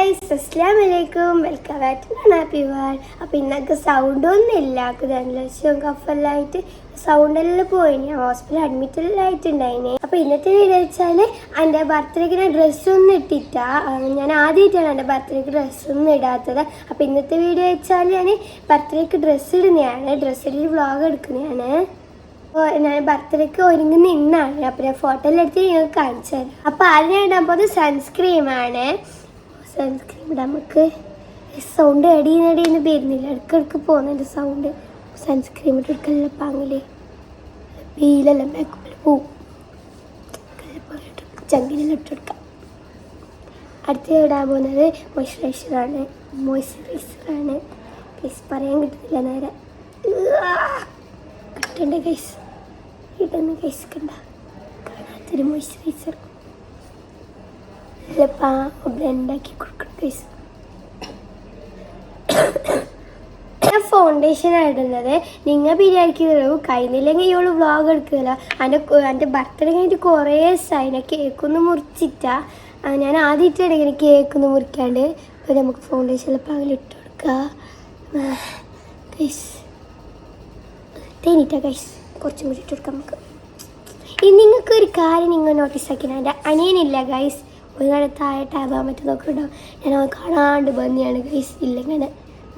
Guys, അസ്സലാമു അലൈക്കും. Welcome back to happy world. അപ്പോൾ ഇന്നൊക്കെ സൗണ്ടൊന്നും ഇല്ല, ജനലസും കഫെല്ലായിട്ട് സൗണ്ടെല്ലാം പോയി. ഞാൻ ഹോസ്പിറ്റലിൽ അഡ്മിറ്റഡായിട്ടുണ്ടായിന്. അപ്പോൾ ഇന്നത്തെ വീഡിയോ വെച്ചാൽ എൻ്റെ ബർത്ത്ഡേക്ക് ഞാൻ ഡ്രസ്സൊന്നും ഇട്ടിട്ടാ. ഞാൻ ആദ്യമായിട്ടാണ് എൻ്റെ ബർത്ത്ഡേക്ക് ഡ്രസ്സൊന്നും ഇടാത്തത്. അപ്പോൾ ഇന്നത്തെ വീഡിയോ വെച്ചാൽ ഞാൻ ബർത്ത്ഡേക്ക് ഡ്രസ്സ് ഇടുന്നതാണ്, ഡ്രസ്സിൽ വ്ളോഗ് എടുക്കുന്നതാണ്. അപ്പോൾ ഞാൻ ബർത്ത്ഡേക്ക് ഒരുങ്ങി നിന്നാണ്. അപ്പോൾ ഞാൻ ഫോട്ടോയിലെടുത്ത് നിങ്ങൾക്ക് കാണിച്ചു തരാം. അപ്പോൾ ആദ്യം ഞാൻ ഇടാൻ പോകുന്നത് സൺസ്ക്രീമാണ്. സൺസ്ക്രീം ഇടാം. നമുക്ക് സൗണ്ട് എടീന്ന് വരുന്നില്ല, ഇടയ്ക്കിടയ്ക്ക് പോകുന്നുണ്ട് സൗണ്ട്. സൺസ്ക്രീം ഇട്ടെടുക്കല്ല പാങ്ങില് വെയിലെല്ലാം മേക്കപ്പിൽ പോവും, ചങ്കിനെല്ലാം ഇട്ടെടുക്കാം. അടുത്ത ഇടാൻ പോകുന്നത് മോയ്സ്ചറൈസറാണ്. ഗൈസ് പറയാൻ കിട്ടുന്നില്ല, നേരെ കിട്ടണ്ട ഗൈസ്. ഇടുന്ന ഗൈസ് കണ്ട കാണാത്തൊരു മോയ്സ്ചറൈസർ ബ്ലെൻഡാക്കി കൊടുക്കണം ഗൈസ്. ഞാൻ ഫൗണ്ടേഷനാണ് ഇടുന്നത്. നിങ്ങൾ ബിരിയാണിക്കുള്ളൂ കഴിഞ്ഞില്ലെങ്കിൽ ഇവള് വ്ളോഗ് എടുക്കുകയല്ലോ. എൻ്റെ ബർത്ത്ഡേ കഴിഞ്ഞിട്ട് കുറേ ദിവസമായി. കേക്കൊന്നും മുറിച്ചിട്ടാ. ഞാൻ ആദ്യമായിട്ടാണ് ഇങ്ങനെ കേക്കൊന്നും മുറിക്കാണ്ട്. അപ്പോൾ നമുക്ക് ഫൗണ്ടേഷനിൽ പകലിട്ട് കൊടുക്കുക ഗൈസ്. തേനിട്ടാ ഗൈസ്, കുറച്ചും കൂടി ഇട്ട് കൊടുക്കാം നമുക്ക്. ഇനി നിങ്ങൾക്കൊരു കാര്യം നിങ്ങൾ നോട്ടീസ് ആക്കിയാണ്, എൻ്റെ അനിയനില്ല ഗൈസ്. ഒരു താഴെ ടാബാൻ പറ്റുന്നതൊക്കെ ഉണ്ടാവും. ഞാൻ കാണാണ്ട് ഭംഗിയാണ് ഗൈസ്. ഇല്ലെങ്ങനെ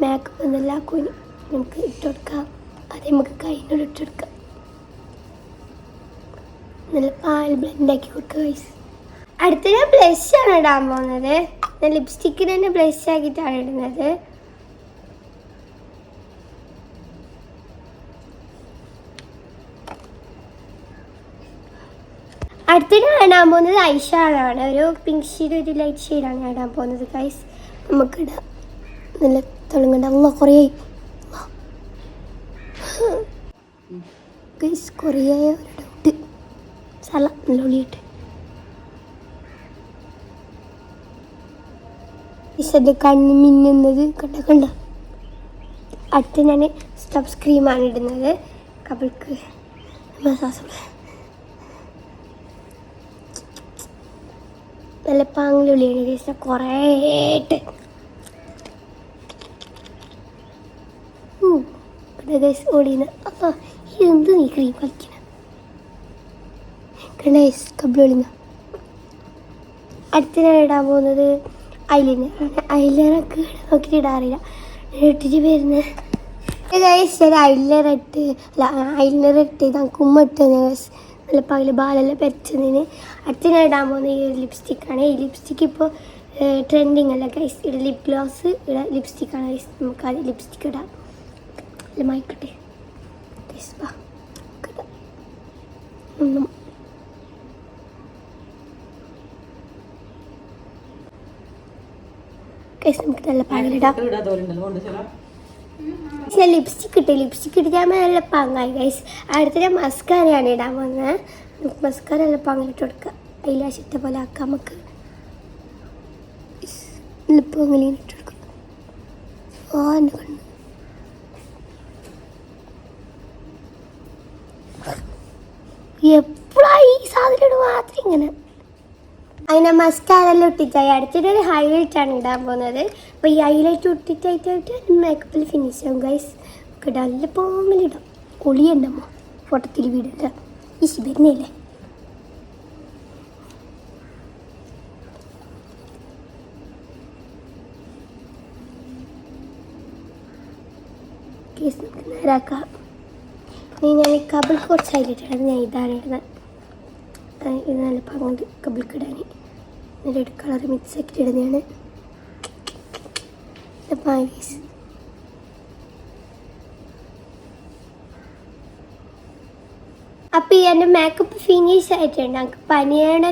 മേക്കപ്പ് എന്നെല്ലാം ആക്കും. നമുക്ക് ഇട്ടുകൊടുക്കാം. അത് നമുക്ക് കൈനോട് ഇട്ടെടുക്കാം. നല്ല പാൽ ബ്ലെൻഡാക്കി കൊടുക്കുക ഗൈസ്. അടുത്ത ഞാൻ ബ്ലഷാണ് ഇടാൻ പോകുന്നത്. ഞാൻ ലിപ്സ്റ്റിക്കിന് തന്നെ ബ്ലഷ് ആക്കിയിട്ടാണ് ഇടുന്നത്. അടുത്ത ഞാൻ ഇടാൻ പോകുന്നത് ഐഷാഡാണ്. ഒരു പിങ്ക് ഷെയ്ഡ്, ഒരു ലൈറ്റ് ഷെയ്ഡാണ് ഞാൻ ഇടാൻ പോകുന്നത് ഗൈസ്. നമുക്കിടാം. നല്ല തിളങ്ങണ്ട. കുറേ ഗൈസ്, കുറേ ഒരു ഡൗട്ട് സല നല്ല ഒളിയിട്ട് ഗൈസ് കണ്ണ് മിന്നുന്നത് കണ്ട. അടുത്ത് ഞാൻ സ്റ്റഫ് ക്രീമാണ് ഇടുന്നത്. കബിൾക്ക് മസാജ് നല്ല പാങ്ങിലുള്ളിയാണ് ഗൈസ്. കുറേ ഗൈസ് ഓടിയുന്ന ഇതെന്ത് നീ ക്രീം കളിക്കുന്ന ഗൈസ് കബിളൊളിന്ന. അടുത്ത ഞാൻ ഇടാൻ പോകുന്നത് ഐലൈനറാണ്. ഐലൈനറൊക്കെ നോക്കിയിട്ട് ഇടാറില്ല, ഇട്ടിട്ട് വരുന്നത് ഗൈസ്. ഞാൻ ഐലൈനർ ഇട്ട് നമുക്ക് ഉമ്മ ഇട്ടത് ഗൈസ്. നല്ല പകല് ബാലെല്ലാം പെരച്ചതിന്. അടുത്ത ഞാൻ ഇടാൻ പോകുന്നത് ഈ ഒരു ലിപ്സ്റ്റിക്കാണ്. ഈ ലിപ്സ്റ്റിക്ക് ഇപ്പോൾ ട്രെൻഡിങ് അല്ല ഗൈസ്. ഇവിടെ ലിപ് ഗ്ലോസ്, ഇവിടെ ലിപ്സ്റ്റിക്കാണ് ഗൈസ്. നമുക്ക് അത് ലിപ്സ്റ്റിക്ക് ഇടാം. അല്ല മായിക്കട്ടെ ഗൈസ്. ഒന്നും ഗൈസ് നമുക്ക് നല്ല പകലിടാം. ഞാൻ ലിപ്സ്റ്റിക്ക് ഇട്ടിട്ട് നല്ല പാങ്ങായി ഗൈസ്. അടുത്ത ഞാൻ മസ്കാരയാണ് ഇടാൻ പോകുന്നത്. നമുക്ക് മസ്കാര നല്ല പാങ്ങിട്ട് കൊടുക്കാം. ഐലാഷ് ഇട്ട പോലെ ആക്കാം. നമുക്ക് ലിപ്പ് അങ്ങനെ ഇട്ട് കൊടുക്കാം. എൻ്റെ കണ്ണ് എപ്പോഴാണ് ഈ സാധനം മാത്രം ഇങ്ങനെ. അതിനെ മസ്കാരെല്ലാം ഇട്ടിട്ടായി. അടുത്തിട്ടൊരു ഹൈലൈറ്റാണ് ഇടാൻ പോകുന്നത്. അപ്പോൾ ഈ ഹൈലൈറ്റ് ഇട്ടിട്ടായിട്ട് മേക്കപ്പിൽ ഫിനിഷ് ആവും ഗൈസ്. നമുക്ക് നല്ല പോങ്ങലിടാം. ഒളിയുണ്ടമ്മോ ഫോട്ടോത്തിൽ വീടില്ല. ഈ ശിബിരനല്ലേ കേസ് നമുക്ക് നേരാക്കാം. ഇനി ഞാൻ കബിൾ കുറച്ച് ഹൈലൈറ്റാണ് ഞാൻ ഇതാണ് ഇടുന്നത്. ഇത് നല്ല പങ്കുണ്ട് കബിൾക്ക് ഇടാൻ. റെഡ് കളർ മിക്സ് ആക്കിയിട്ട് ഇടുന്നതാണ്. അപ്പം ഈ എൻ്റെ മേക്കപ്പ് ഫിനിഷ് ആയിട്ടുണ്ട്. എനിക്ക് പനിയുടെ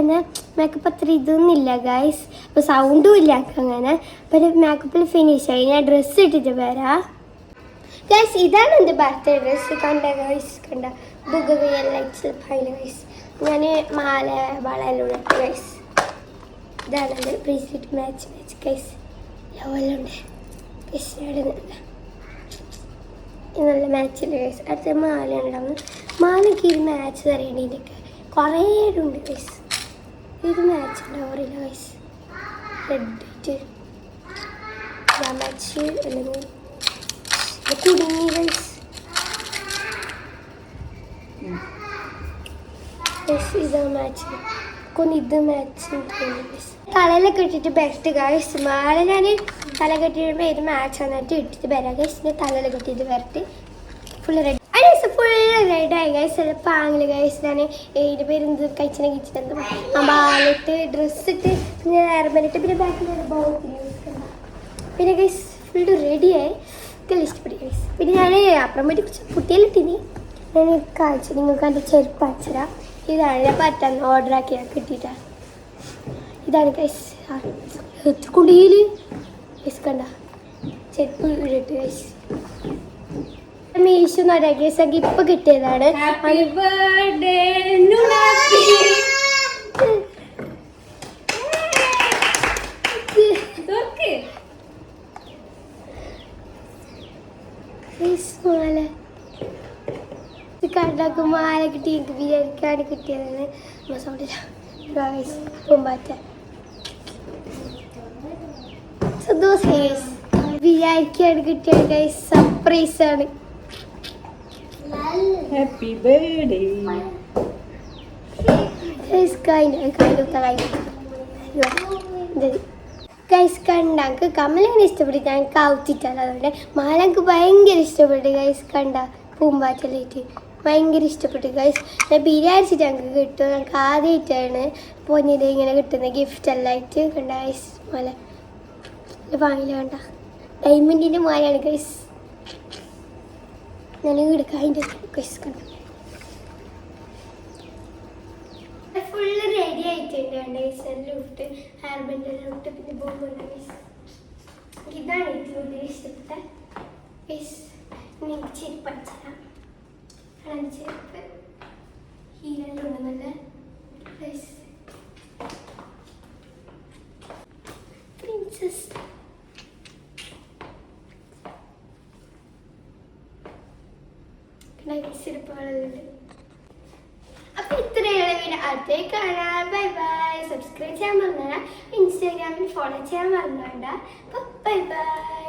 എന്നാൽ മേക്കപ്പ് അത്ര ഇതൊന്നുമില്ല ഗൈസ്. അപ്പോൾ സൗണ്ടും ഇല്ല അങ്ങനെ. അപ്പം മേക്കപ്പിൽ ഫിനിഷ് ആയി. ഞാൻ ഡ്രസ്സ് ഇട്ടിട്ട് വരാം ഗൈസ്. ഇതാണ് എൻ്റെ ബർത്ത്ഡേ ഡ്രസ്സ്. കണ്ട ഗൈസ്, കണ്ട ബുഗവിയൽ ലൈറ്റ്സ് ഫൈന ഗൈസ്. ഞാൻ മാല വളയെല്ലാം ഇട്ടു ഗൈസ്. ഇതാണ് എൻ്റെ ബ്രേസ്ലെറ്റ് മാച്ച് ഗൈസ്. ലവലുണ്ട് ഗൈസ്. ഇടുന്നുണ്ട് നല്ല മാച്ചില്ല ഗൈസ്. അടുത്ത മാല ഉണ്ടാവുന്നു. മാലയ്ക്ക് ഇത് മാച്ച് തരേണ്ടതിൻ്റെയൊക്കെ കുറേ ഉണ്ട് ഗൈസ്. ഇത് മാച്ച് ഉണ്ടാവാറില്ല ഗൈസ്. റെഡ് മാച്ച് അല്ലെങ്കിൽ കുടുങ്ങി ഗൈസ്. ഇതാ മാച്ച് ഇത് മാച്ച് തലയിലൊക്കെ ഇട്ടിട്ട് ബെസ്റ്റ് ഗൈസ്. മാല ഞാൻ തല കെട്ടിയിടുമ്പോൾ ഇത് മാച്ച് വന്നിട്ട് ഇട്ടിട്ട് വരാം ഗൈസ്. തലയിൽ കെട്ടിയിട്ട് വരട്ട് ഫുള്ള് റെഡി ഫുള്ള് റെഡായി ഗൈസ്. ചിലപ്പോൾ ആങ്ങില്ല ഗൈസ്. ഞാൻ ഏഴ് പേര് എന്ത് കഴിച്ചിനെ കിച്ചിട്ട് എന്താ ബാലിട്ട് ഡ്രസ്സ് ഇട്ട് പിന്നെ എയർബലിട്ട് പിന്നെ ബാക്കിൽ പിന്നെ ഗൈസ് ഫുള്ള് റെഡിയായി. ഇതെല്ലാം ഇഷ്ടപ്പെട്ടു ഗൈസ്. പിന്നെ ഞാൻ അപ്പുറം പോയിട്ട് കുറച്ച് കുട്ടികളിട്ടിനി ഞാൻ കാഴ്ച നിങ്ങൾക്ക് എൻ്റെ ചെരുപ്പ് അയച്ചുതരാം. ഇതാണ് ഞാൻ പറ്റാൻ ഓർഡർ ആക്കിയാൽ കിട്ടിയിട്ടാണ്. ഇതാണ് ഗൈസ് കുടിയിൽ ഗൈസ് കണ്ട ചെരുപ്പ് ഇട്ട് ഗൈസ്. മീശോ എന്ന് ഗൈസ് എനിക്ക് ഇപ്പൊ കിട്ടിയതാണ്. കണ്ടാക്ക് മാല കിട്ടി എനിക്ക് വിചാരിക്കാണ് കിട്ടിയതാണ്. പൂമ്പാറ്റ വിചാരിക്കാണ് കിട്ടിയത് ഗൈസ്. സർപ്രൈസ് ആണ്. Happy birthday. ഗൈസ് കണ്ട എനിക്ക് കമലിനെ ഇഷ്ടപ്പെട്ടു. ഞാൻ കൗത്തിട്ടാണ് അതുകൊണ്ട് മാല എനിക്ക് ഭയങ്കര ഇഷ്ടപ്പെട്ടു ഗൈസ്. കണ്ട പൂമ്പാറ്റലായിട്ട് ഭയങ്കര ഇഷ്ടപ്പെട്ടു ഗൈസ്. ഞാൻ ബിരിയാണിച്ചിട്ട് ഞങ്ങൾക്ക് കിട്ടും. ഞങ്ങൾക്ക് ആദ്യമായിട്ടാണ് പൊന്നിത് ഇങ്ങനെ കിട്ടുന്നത് ഗിഫ്റ്റ് എല്ലായിട്ട്. കണ്ട ഗൈസ് മാല വാങ്ങില്ല കണ്ട ഡയമണ്ടിൻ്റെ മാലയാണ് ഗൈസ്. ഞാൻ എടുക്കാം അതിൻ്റെ ഗൈസ് കണ്ട ഫുള്ള് റെഡി ആയിട്ടുണ്ട്. ഗൈസ് എല്ലാം ഇട്ട് ഹെയർ ബാൻഡെല്ലാം ഇട്ട് പിന്നെ പോകുന്നുണ്ട് ഗൈസ്. ഇതാണ് ഏറ്റവും കൂടുതൽ ഇഷ്ടപ്പെട്ട ഗൈസ്. നിങ്ങൾക്ക് ചെരുപ്പ് അടിച്ചതാണ് ചെരുപ്പ് ഹീലെല്ലാം ഉണ്ടെന്നല്ല ഗൈസ്. പ്രിൻസസ് ചെരുപ്പുകളുണ്ട്. അപ്പൊ ഇത്രയുള്ള വീഡിയോ അടുത്തേ കാണാം. Bye bye. സബ്സ്ക്രൈബ് ചെയ്യാൻ മറന്നേടാ. ഇൻസ്റ്റാഗ്രാമിൽ ഫോളോ ചെയ്യാൻ മറന്നേണ്ട. Bye bye.